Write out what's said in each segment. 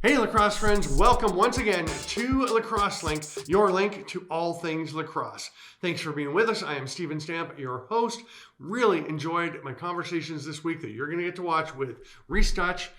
Hey lacrosse friends, welcome once again to Lacrosse Link, your link to all things lacrosse. Thanks for being with us. I am Steven Stamp, your host. Really enjoyed my conversations this week that you're going to get to watch with Rhys Duch,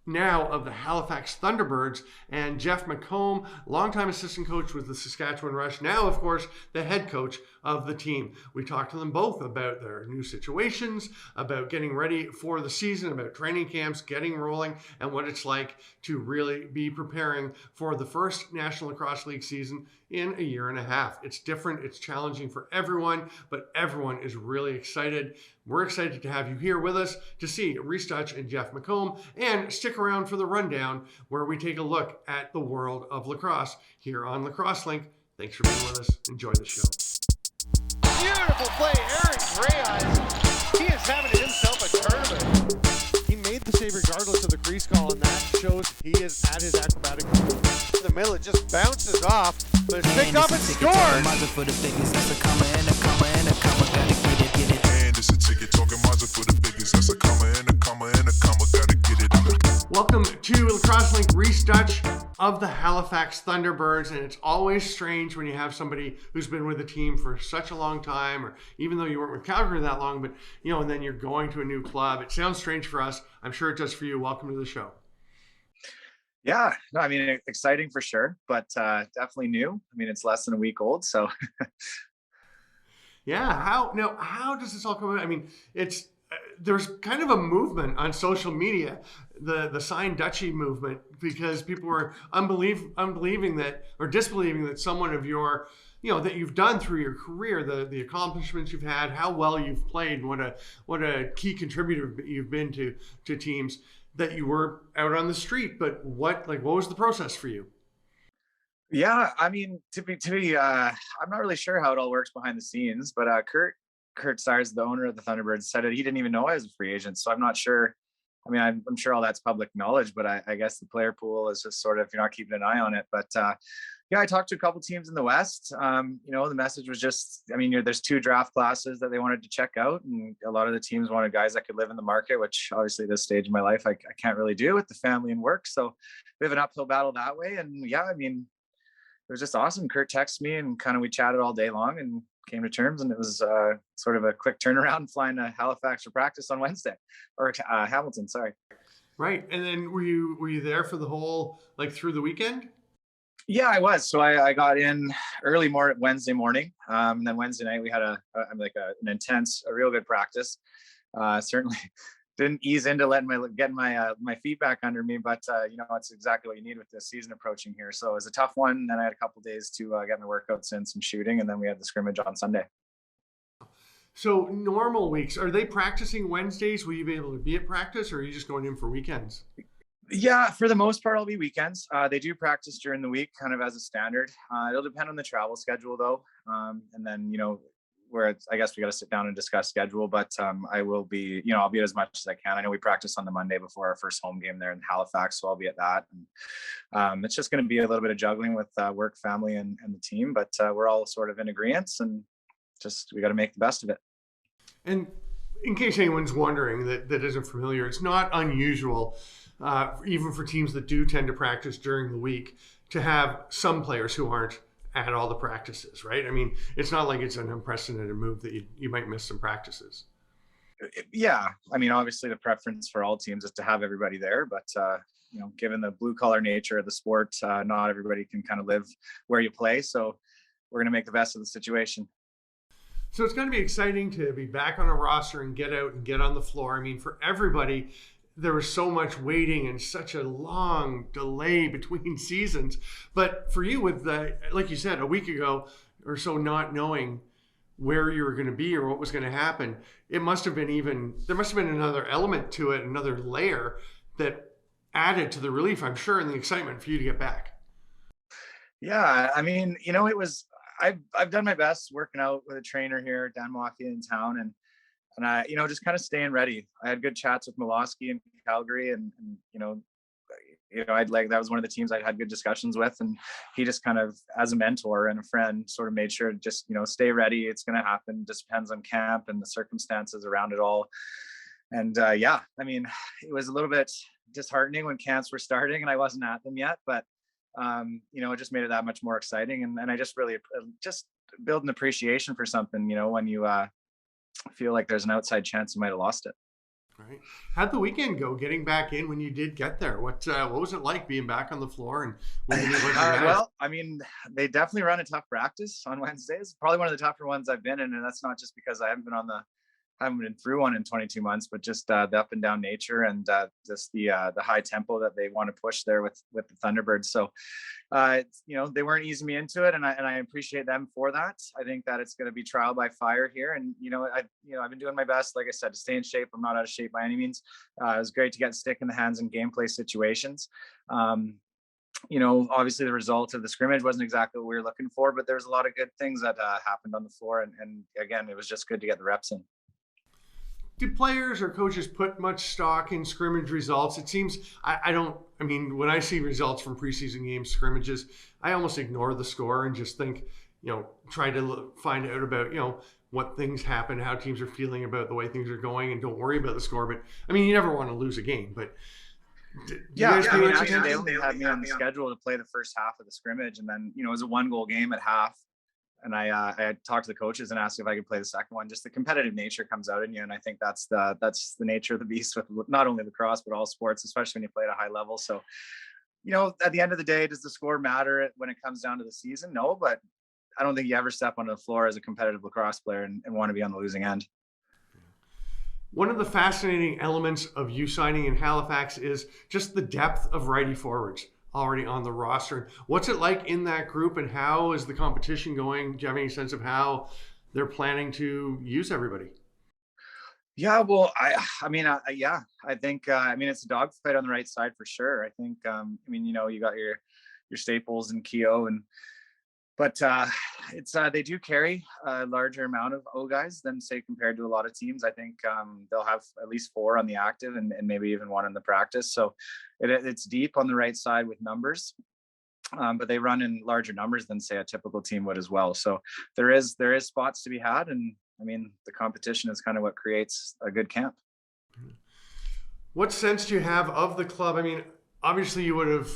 now of the Halifax Thunderbirds, and Jeff McComb, longtime assistant coach with the Saskatchewan Rush, now, of course, the head coach of the team. We talked to them both about their new situations, about getting ready for the season, about training camps, getting rolling, and what it's like to really be preparing for the first National Lacrosse League season in a year and a half. It's different, it's challenging for everyone, but everyone is really excited. We're excited to have you here with us to see Rhys Duch and Jeff McComb, and stick around for the rundown where we take a look at the world of lacrosse here on Lacrosse Link. Thanks for being with us. Enjoy the show. Beautiful play, Aaron Greyeyes. He is having himself a tournament. He made the save regardless of the crease call, and that shows he is at his acrobatic level. In the middle, it just bounces off, but it's picked up and scored. Welcome to Lacrosse Link, Rhys Duch of the Halifax Thunderbirds, and it's always strange when you have somebody who's been with the team for such a long time, or even though you weren't with Calgary that long, but and then you're going to a new club. It sounds strange for us. I'm sure it does for you. Welcome to the show. Yeah, no, I mean, exciting for sure, but definitely new. I mean, it's less than a week old, so. Yeah, how does this all come about? I mean, there's kind of a movement on social media, the Sign Dutchy movement, because people were unbelieving that, or disbelieving that someone of your, that you've done through your career, the accomplishments you've had, how well you've played, what a key contributor you've been to teams, that you were out on the street. But what was the process for you? Yeah, I mean, to be, I'm not really sure how it all works behind the scenes, but Kurt Stires, the owner of the Thunderbirds, said that he didn't even know I was a free agent. So I'm not sure. I mean, I'm sure all that's public knowledge, but I guess the player pool is just sort of, if you're not keeping an eye on it. But yeah, I talked to a couple teams in the West. The message was just, I mean, there's 2 draft classes that they wanted to check out, and a lot of the teams wanted guys that could live in the market, which obviously this stage of my life I can't really do with the family and work. So we have an uphill battle that way. And yeah, I mean, it was just awesome. Kurt texted me and we chatted all day long and came to terms, and it was sort of a quick turnaround, flying to Halifax for practice on Wednesday, or Hamilton, sorry. Right. And then were you there for the whole, through the weekend? Yeah, I was. So I got in early Wednesday morning. And then Wednesday night we had an intense, a real good practice. Certainly didn't ease into getting my feet back under me, but it's exactly what you need with the season approaching here. So it was a tough one. Then I had a couple of days to get my workouts in, some shooting, and then we had the scrimmage on Sunday. So normal weeks, are they practicing Wednesdays? Will you be able to be at practice, or are you just going in for weekends? Yeah, for the most part, I'll be weekends. They do practice during the week, kind of as a standard. It'll depend on the travel schedule, though, and then where I guess we got to sit down and discuss schedule, but I will be, I'll be as much as I can. I know we practice on the Monday before our first home game there in Halifax, so I'll be at that. And it's just going to be a little bit of juggling with work, family, and the team, but we're all sort of in agreement, and we got to make the best of it. And in case anyone's wondering that isn't familiar, it's not unusual, even for teams that do tend to practice during the week, to have some players who aren't at all the practices, right? I mean, it's not like it's an unprecedented move that you might miss some practices. Yeah, I mean, obviously the preference for all teams is to have everybody there, but given the blue collar nature of the sport, not everybody can kind of live where you play. So we're going to make the best of the situation. So it's going to be exciting to be back on a roster and get out and get on the floor. I mean, for everybody, there was so much waiting and such a long delay between seasons. But for you, with like you said, a week ago or so, not knowing where you were going to be or what was going to happen, there must have been another element to it, another layer that added to the relief, I'm sure, and the excitement for you to get back. Yeah, I mean, it was, I've done my best working out with a trainer here, Dan Mockey, in town, and I, just kind of staying ready. I had good chats with Milwaukee and Calgary, and that was one of the teams I had good discussions with, and he just kind of, as a mentor and a friend, sort of made sure to just, stay ready. It's going to happen. It just depends on camp and the circumstances around it all. And yeah, I mean, it was a little bit disheartening when camps were starting and I wasn't at them yet, but it just made it that much more exciting. And I just really just build an appreciation for something, when you feel like there's an outside chance you might have lost it. Right. How'd the weekend go getting back in when you did get there? What was it like being back on the floor and winning it? Well, I mean, they definitely run a tough practice on Wednesdays. Probably one of the tougher ones I've been in, and that's not just because I haven't been through one in 22 months, but just the up and down nature and just the high tempo that they want to push there with the Thunderbirds. So, they weren't easing me into it, and I appreciate them for that. I think that it's going to be trial by fire here, and I've been doing my best, like I said, to stay in shape. I'm not out of shape by any means. It was great to get stick in the hands in gameplay situations. Obviously the result of the scrimmage wasn't exactly what we were looking for, but there's a lot of good things that happened on the floor, and again, it was just good to get the reps in. Do players or coaches put much stock in scrimmage results? It seems when I see results from preseason games, scrimmages, I almost ignore the score and just think, try to find out about, what things happen, how teams are feeling about the way things are going, and don't worry about the score. But you never want to lose a game, but they only had me on the schedule to play the first half of the scrimmage, and then, it was a 1-goal game at half. And I had talked to the coaches and asked if I could play the second one. Just the competitive nature comes out in you, and I think that's the nature of the beast with not only lacrosse but all sports, especially when you play at a high level. So, at the end of the day, does the score matter when it comes down to the season? No, but I don't think you ever step onto the floor as a competitive lacrosse player and want to be on the losing end. One of the fascinating elements of you signing in Halifax is just the depth of righty forwards already on the roster. What's it like in that group, and how is the competition going? Do you have any sense of how they're planning to use everybody? Yeah, well, I think it's a dogfight on the right side for sure. I think you got your staples and Keogh, but they do carry a larger amount of O guys than, say, compared to a lot of teams. I think they'll have at least 4 on the active and maybe even 1 in the practice. So it's deep on the right side with numbers, but they run in larger numbers than, say, a typical team would as well. So there is spots to be had, and the competition is kind of what creates a good camp. What sense do you have of the club? Obviously you would have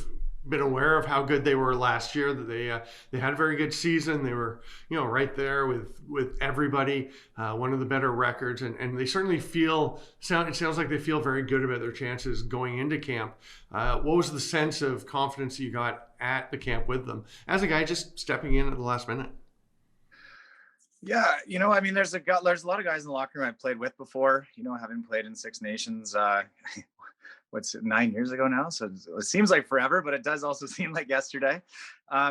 been aware of how good they were last year, that they had a very good season. They were, right there with everybody, one of the better records, and they certainly it sounds like they feel very good about their chances going into camp. What was the sense of confidence that you got at the camp with them as a guy just stepping in at the last minute? Yeah, there's a lot of guys in the locker room I've played with before, having played in Six Nations, 9 years ago now. So it seems like forever, but it does also seem like yesterday.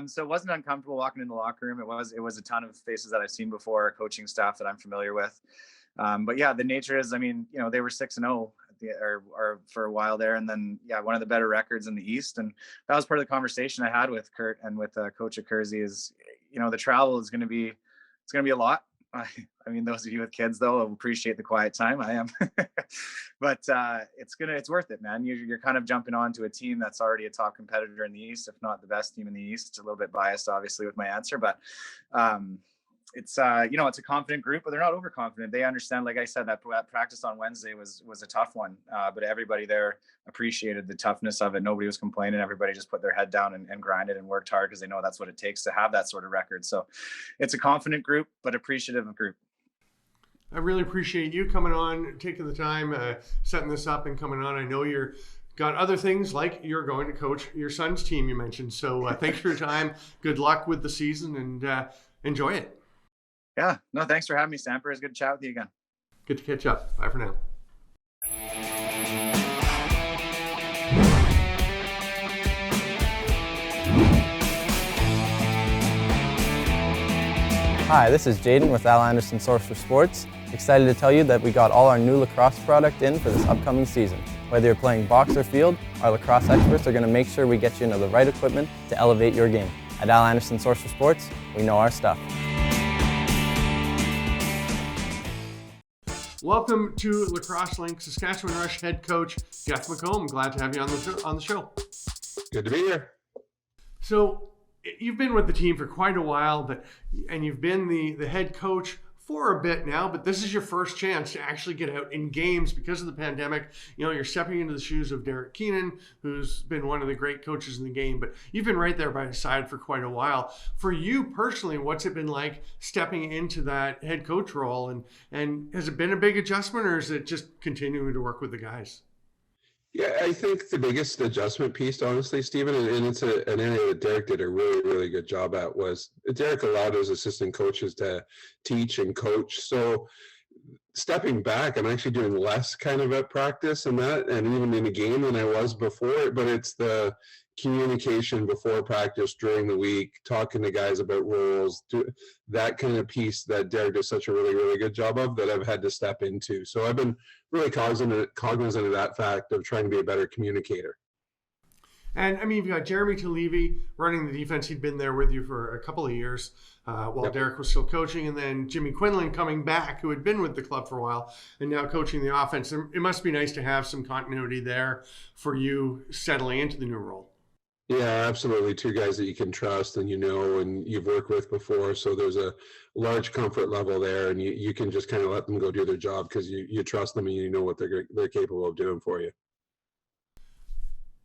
So it wasn't uncomfortable walking in the locker room. It was a ton of faces that I've seen before, coaching staff that I'm familiar with. But yeah, the nature is, they were 6-0 or for a while there. And then, one of the better records in the East. And that was part of the conversation I had with Kurt and with Coach Kersey is, the travel is going to be a lot. Those of you with kids, though, appreciate the quiet time. I am, but it's worth it, man. You're kind of jumping onto a team that's already a top competitor in the East, if not the best team in the East. It's a little bit biased, obviously, with my answer, but it's a confident group, but they're not overconfident. They understand, like I said, that practice on Wednesday was a tough one, but everybody there appreciated the toughness of it. Nobody was complaining. Everybody just put their head down and grinded and worked hard because they know that's what it takes to have that sort of record. So it's a confident group, but appreciative group. I really appreciate you coming on, taking the time, setting this up and coming on. I know you're got other things, like you're going to coach your son's team you mentioned. So thanks for your time. Good luck with the season, and enjoy it. Yeah, no, thanks for having me, Stamper. It's good to chat with you again. Good to catch up. Bye for now. Hi, this is Jaden with Al Anderson Source for Sports. Excited to tell you that we got all our new lacrosse product in for this upcoming season. Whether you're playing box or field, our lacrosse experts are going to make sure we get you into the right equipment to elevate your game. At Al Anderson Source for Sports, we know our stuff. Welcome to Lacrosse Link, Saskatchewan Rush head coach Jeff McComb. Glad to have you on the show. Good to be here. So you've been with the team for quite a while, and you've been the head coach for a bit now, but this is your first chance to actually get out in games because of the pandemic. You're stepping into the shoes of Derek Keenan, who's been one of the great coaches in the game, but you've been right there by his side for quite a while. For you personally, what's it been like stepping into that head coach role, and has it been a big adjustment, or is it just continuing to work with the guys? Yeah, I think the biggest adjustment piece, honestly, Stephen, and it's an area that Derek did a really, really good job at, was Derek allowed his assistant coaches to teach and coach. So stepping back, I'm actually doing less kind of at practice and that, and even in a game than I was before, but it's the communication before practice, during the week, talking to guys about roles, that kind of piece that Derek does such a really, really good job of, that I've had to step into. So I've been really cognizant of that fact of trying to be a better communicator. And I mean, you've got Jeremy Talevi running the defense. He'd been there with you for a couple of years while Yep. Derek was still coaching. And then Jimmy Quinlan coming back, who had been with the club for a while and now coaching the offense. It must be nice to have some continuity there for you settling into the new role. Yeah, absolutely. Two guys that you can trust and and you've worked with before. So there's a large comfort level there, and you can just kind of let them go do their job because you trust them and you know what they're capable of doing for you.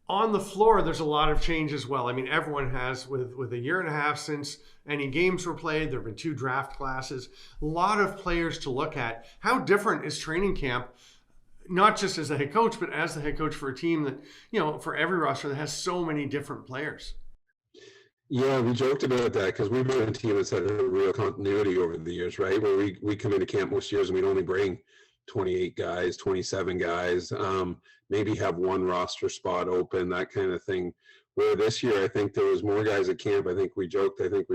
On the floor, there's a lot of change as well. I mean, everyone has, with a year and a half since any games were played, there have been 2 draft classes, a lot of players to look at. How different is training camp, not just as the head coach, but as the head coach for a team that, for every roster that has so many different players? Yeah, we joked about that because we've been a team that's had a real continuity over the years, right? Where we come into camp most years and we'd only bring 28 guys, 27 guys, maybe have one roster spot open, that kind of thing. Where this year, I think there was more guys at camp. I think we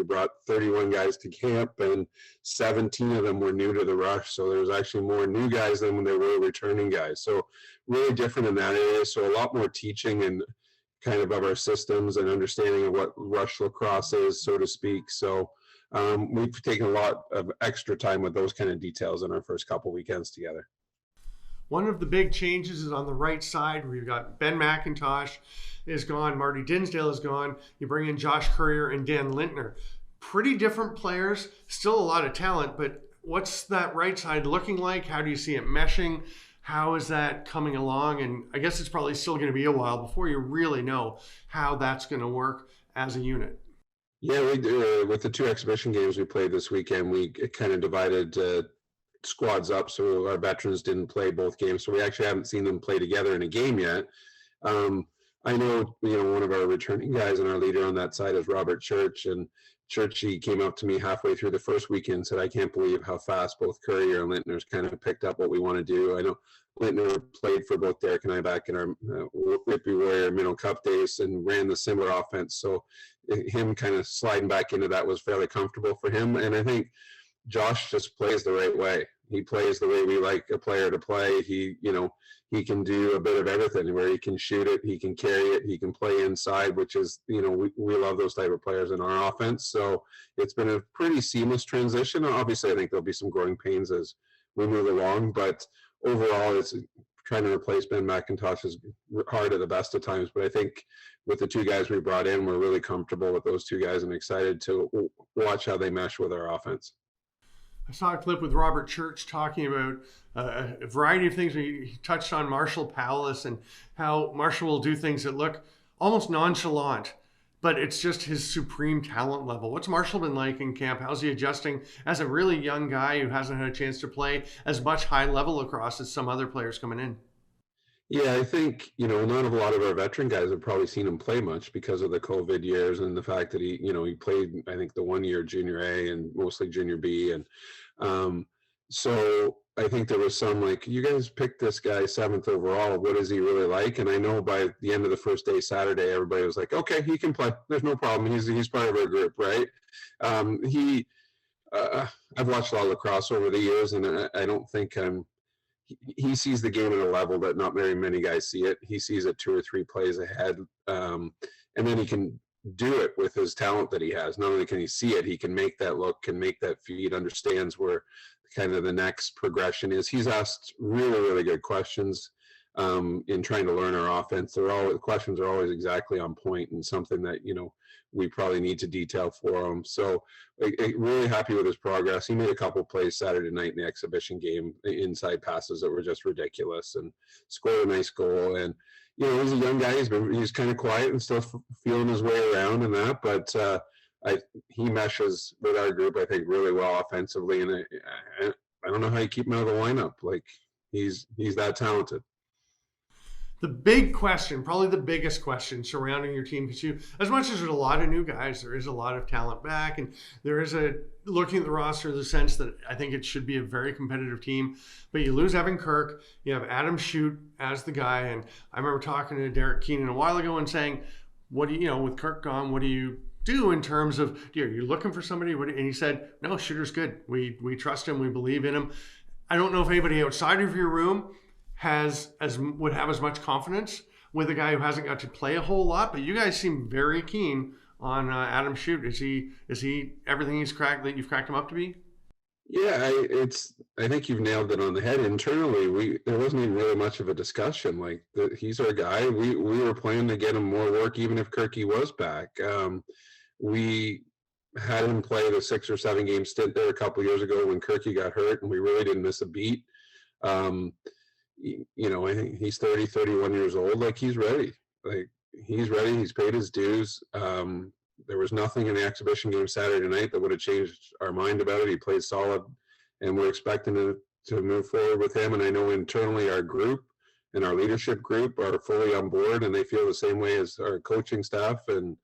brought 31 guys to camp and 17 of them were new to the Rush. So there was actually more new guys than when there were returning guys. So really different in that area. So a lot more teaching and kind of our systems and understanding of what Rush lacrosse is, so to speak. So we've taken a lot of extra time with those kind of details in our first couple weekends together. One of the big changes is on the right side. We've got Ben McIntosh is gone. Marty Dinsdale is gone. You bring in Josh Courier and Dan Lintner. Pretty different players, still a lot of talent, but what's that right side looking like? How do you see it meshing? How is that coming along? And I guess it's probably still going to be a while before you really know how that's going to work as a unit. Yeah, we do. With the 2 exhibition games we played this weekend, we kind of divided squads up, so our veterans didn't play both games. So we actually haven't seen them play together in a game yet. I know, one of our returning guys and our leader on that side is Robert Church, and Church, he came up to me halfway through the first weekend and said, I can't believe how fast both Courier and Lintner's kind of picked up what we want to do. I know Lintner played for both Derek and I back in our Whitby Warrior Minnow Cup days and ran the similar offense. So him kind of sliding back into that was fairly comfortable for him. And I think Josh just plays the right way. He plays the way we like a player to play. He can do a bit of everything, where he can shoot it, he can carry it, he can play inside, which is, we love those type of players in our offense. So it's been a pretty seamless transition. Obviously, I think there'll be some growing pains as we move along, but overall, it's trying to replace Ben McIntosh is hard at the best of times. But I think with the 2 guys we brought in, we're really comfortable with those 2 guys and excited to watch how they mesh with our offense. I saw a clip with Robert Church talking about a variety of things. He touched on Marshall Powless and how Marshall will do things that look almost nonchalant, but it's just his supreme talent level. What's Marshall been like in camp? How's he adjusting as a really young guy who hasn't had a chance to play as much high level lacrosse as some other players coming in? Yeah, I think, not a lot of our veteran guys have probably seen him play much because of the COVID years and the fact that he played, I think, the 1 year junior A and mostly junior B. And so I think there was some like, you guys picked this guy 7th overall. What is he really like? And I know by the end of the first day, Saturday, everybody was like, okay, he can play. There's no problem. He's part of our group, right? I've watched a lot of lacrosse over the years, and I don't think he sees the game at a level that not very many guys see it. He sees it 2 or 3 plays ahead. And then he can do it with his talent that he has. Not only can he see it, he can make that look, can make that feed, understands where kind of the next progression is. He's asked really, really good questions. in trying to learn our offense. The questions are always exactly on point and something that, we probably need to detail for him. So really happy with his progress. He made a couple plays Saturday night in the exhibition game, inside passes that were just ridiculous, and scored a nice goal. And, he's a young guy. He's kind of quiet and still feeling his way around and that, but he meshes with our group, I think, really well offensively. And I don't know how you keep him out of the lineup. Like, he's that talented. The big question, probably the biggest question surrounding your team, because as much as there's a lot of new guys, there is a lot of talent back, and there is looking at the roster, the sense that I think it should be a very competitive team. But you lose Evan Kirk, you have Adam Shute as the guy, and I remember talking to Derek Keenan a while ago and saying, what do you, with Kirk gone, what do you do in terms of, are you looking for somebody? And he said, no, Shooter's good. We trust him. We believe in him. I don't know if anybody outside of your room would have as much confidence with a guy who hasn't got to play a whole lot, but you guys seem very keen on Adam Shute. Is he everything you've cracked him up to be? Yeah, I think you've nailed it on the head. Internally, there wasn't even really much of a discussion. Like, he's our guy. We were planning to get him more work, even if Kirky was back. We had him play the 6 or 7 game stint there a couple of years ago when Kirky got hurt, and we really didn't miss a beat. I think he's 30, 31 years old. Like, he's ready. He's ready. He's paid his dues. There was nothing in the exhibition game Saturday night that would have changed our mind about it. He played solid, and we're expecting to move forward with him. And I know internally our group and our leadership group are fully on board, and they feel the same way as our coaching staff and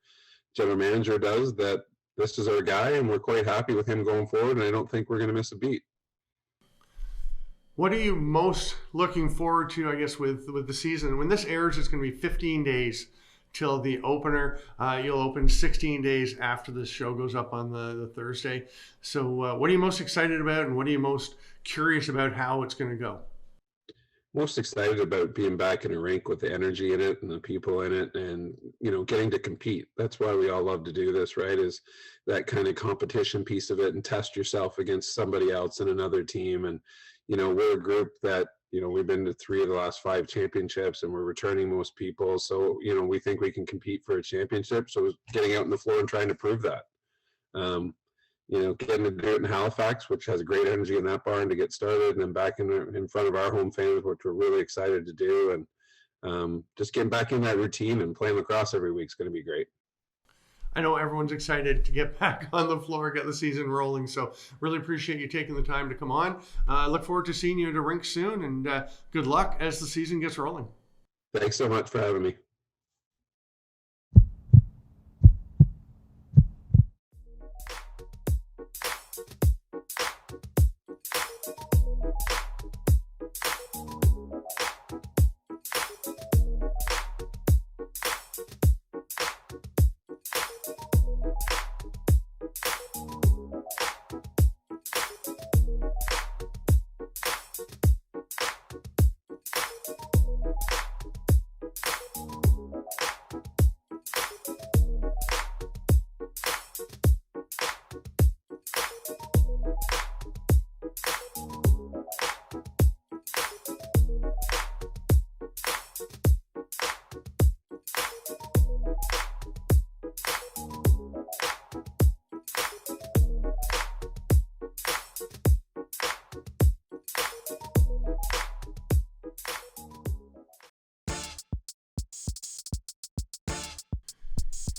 general manager does, that this is our guy, and we're quite happy with him going forward, and I don't think we're going to miss a beat. What are you most looking forward to, I guess, with the season? When this airs, it's going to be 15 days till the opener. You'll open 16 days after this show goes up on the Thursday. So what are you most excited about, and what are you most curious about how it's going to go? Most excited about being back in a rink with the energy in it and the people in it, and getting to compete. That's why we all love to do this, right? Is that kind of competition piece of it, and test yourself against somebody else in another team. And we're a group that we've been to 3 of the last 5 championships, and we're returning most people. So we think we can compete for a championship. So getting out on the floor and trying to prove that. Getting to do it in Halifax, which has a great energy in that barn to get started, and then back in front of our home fans, which we're really excited to do. And just getting back in that routine and playing lacrosse every week is going to be great. I know everyone's excited to get back on the floor, get the season rolling. So really appreciate you taking the time to come on. Look forward to seeing you at a rink soon, and good luck as the season gets rolling. Thanks so much for having me.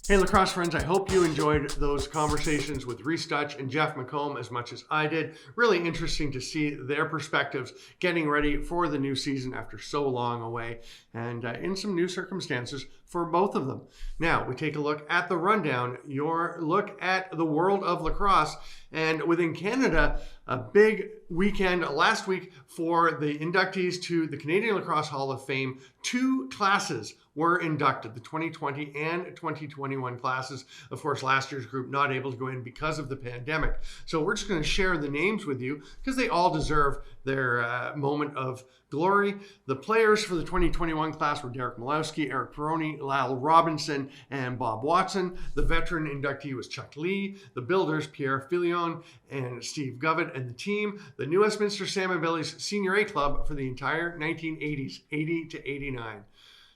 Hey, lacrosse friends, I hope you enjoyed those conversations with Rhys Duch and Jeff McComb as much as I did. Really interesting to see their perspectives getting ready for the new season after so long away, and in some new circumstances for both of them. Now, we take a look at the rundown, your look at the world of lacrosse, and within Canada, a big weekend last week for the inductees to the Canadian Lacrosse Hall of Fame. 2 classes were inducted, the 2020 and 2021 classes. Of course, last year's group not able to go in because of the pandemic. So we're just going to share the names with you because they all deserve their moment of glory. The players for the 2021 class were Derek Malowski, Eric Peroni, Lyle Robinson, and Bob Watson. The veteran inductee was Chuck Lee. The builders, Pierre Filion and Steve Govett. and the team, the New Westminster Salmon Bellies Senior A Club for the entire 1980s, 80 to 89.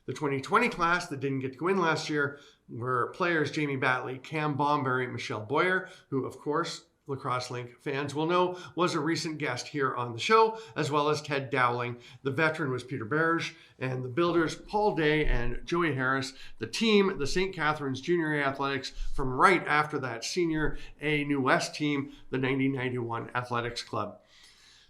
The 2020 class that didn't get to go in last year were players Jamie Batley, Cam Bomberry, Michelle Boyer, who of course Lacrosse Link fans will know was a recent guest here on the show, as well as Ted Dowling. The veteran was Peter Berge, and the builders Paul Day and Joey Harris. The team, the St. Catharines Junior A Athletics, from right after that Senior A New West team, the 1991 Athletics Club.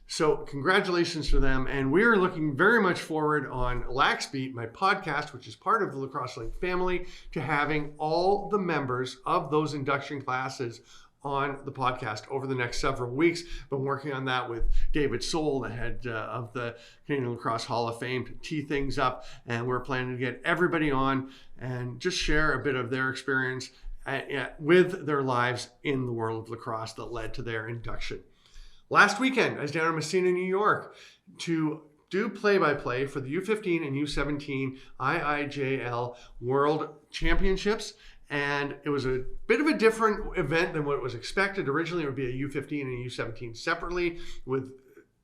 So congratulations to them, and we're looking very much forward on Lax Beat, my podcast, which is part of the Lacrosse Link family, to having all the members of those induction classes on the podcast over the next several weeks. Been working on that with David Soul, the head of the Canadian Lacrosse Hall of Fame, to tee things up, and we're planning to get everybody on and just share a bit of their experience with their lives in the world of lacrosse that led to their induction. Last weekend, I was down in Messina, New York to do play-by-play for the U15 and U17 IIJL World Championships. And it was a bit of a different event than what was expected. Originally, it would be a U15 and a U17 separately, with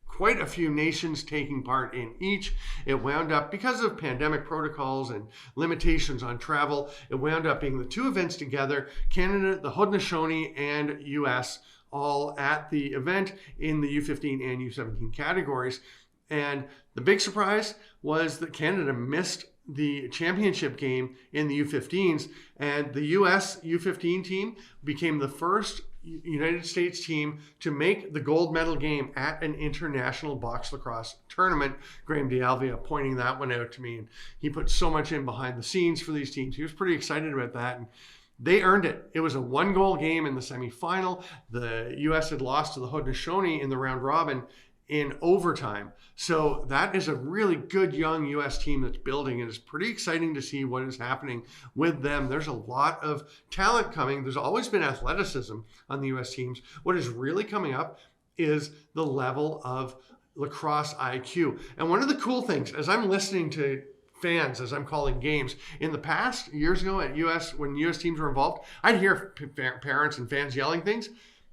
quite a few nations taking part in each. It wound up, because of pandemic protocols and limitations on travel, it wound up being the two events together, Canada, the Haudenosaunee, and US, all at the event in the U15 and U17 categories. And the big surprise was that Canada missed the championship game in the U15s, and the US U15 team became the first United States team to make the gold medal game at an international box lacrosse tournament. Graham D'Alvia pointing that one out to me, and he put so much in behind the scenes for these teams. He was pretty excited about that, and they earned it. It was a one-goal game in the semifinal. The US had lost to the Haudenosaunee in the round robin in overtime. So that is a really good young US team that's building, and it's pretty exciting to see what is happening with them. There's a lot of talent coming. There's always been athleticism on the US teams. What is really coming up is the level of lacrosse IQ. And one of the cool things, as I'm listening to fans, as I'm calling games, in the past, years ago at US, when US teams were involved, I'd hear parents and fans yelling things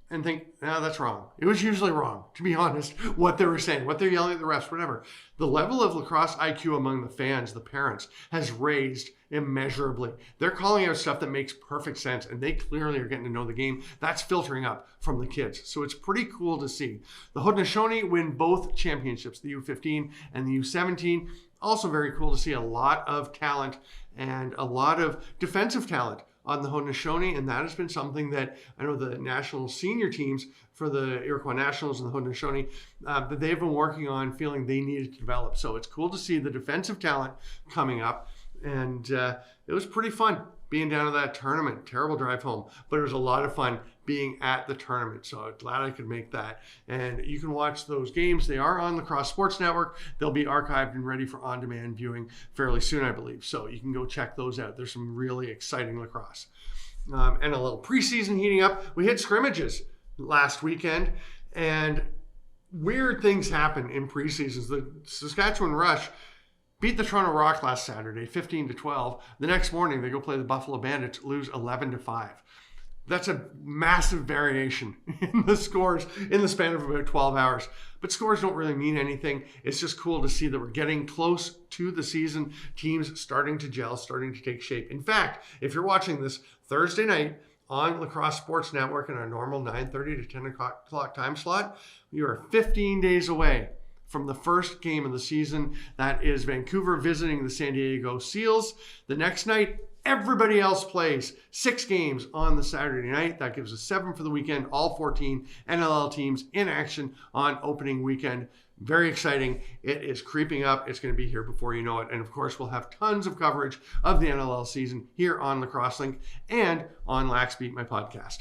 and think, no, that's wrong. It was usually wrong, to be honest, what they were saying, what they're yelling at the refs, whatever. The level of lacrosse IQ among the fans, the parents, has raised immeasurably. They're calling out stuff that makes perfect sense, and they clearly are getting to know the game. That's filtering up from the kids. So it's pretty cool to see. The Haudenosaunee win both championships, the U15 and the U17. Also very cool to see a lot of talent and a lot of defensive talent on the Haudenosaunee, and that has been something that I know the national senior teams for the Iroquois Nationals and the Haudenosaunee that they've been working on, feeling they needed to develop. So it's cool to see the defensive talent coming up, and it was pretty fun being down at that tournament. Terrible drive home, but it was a lot of fun being at the tournament. So I'm glad I could make that. And you can watch those games. They are on Lacrosse Sports Network. They'll be archived and ready for on-demand viewing fairly soon, I believe. So you can go check those out. There's some really exciting lacrosse. And a little preseason heating up. We had scrimmages last weekend, and weird things happen in preseasons. The Saskatchewan Rush beat the Toronto Rock last Saturday, 15-12. The next morning, they go play the Buffalo Bandits, lose 11-5. That's a massive variation in the scores in the span of about 12 hours. But scores don't really mean anything. It's just cool to see that we're getting close to the season. Teams starting to gel, starting to take shape. In fact, if you're watching this Thursday night on Lacrosse Sports Network in our normal 9:30 to 10 o'clock time slot, you are 15 days away from the first game of the season. That is Vancouver visiting the San Diego Seals. The next night, everybody else plays 6 games on the Saturday night. That gives us 7 for the weekend, all 14 NLL teams in action on opening weekend. Very exciting. It is creeping up. It's going to be here before you know it. And of course, we'll have tons of coverage of the NLL season here on Lacrosse Link and on Lax Beat, my podcast.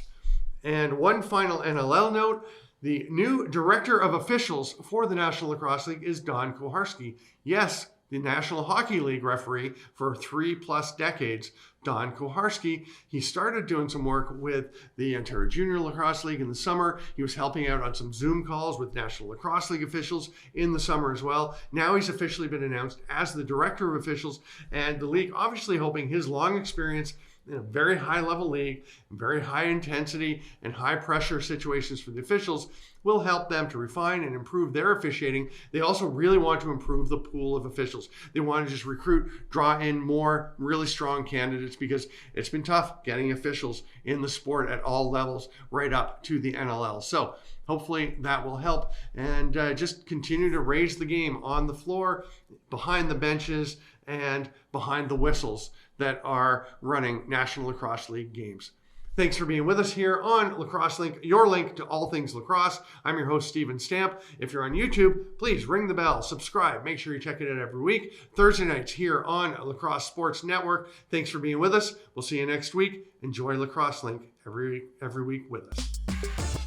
And one final NLL note. The new Director of Officials for the National Lacrosse League is Don Koharski. Yes, the National Hockey League referee for 3+ decades, Don Koharski. He started doing some work with the Ontario Junior Lacrosse League in the summer. He was helping out on some Zoom calls with National Lacrosse League officials in the summer as well. Now he's officially been announced as the Director of Officials, and the league obviously hoping his long experience in a very high level league, very high intensity and high pressure situations for the officials will help them to refine and improve their officiating. They also really want to improve the pool of officials. They want to just recruit, draw in more really strong candidates, because it's been tough getting officials in the sport at all levels right up to the NLL. So hopefully that will help, and just continue to raise the game on the floor, behind the benches, and behind the whistles that are running National Lacrosse League games. Thanks for being with us here on Lacrosse Link, your link to all things lacrosse. I'm your host, Steven Stamp. If you're on YouTube, please ring the bell, subscribe. Make sure you check it out every week. Thursday nights here on Lacrosse Sports Network. Thanks for being with us. We'll see you next week. Enjoy Lacrosse Link every week with us.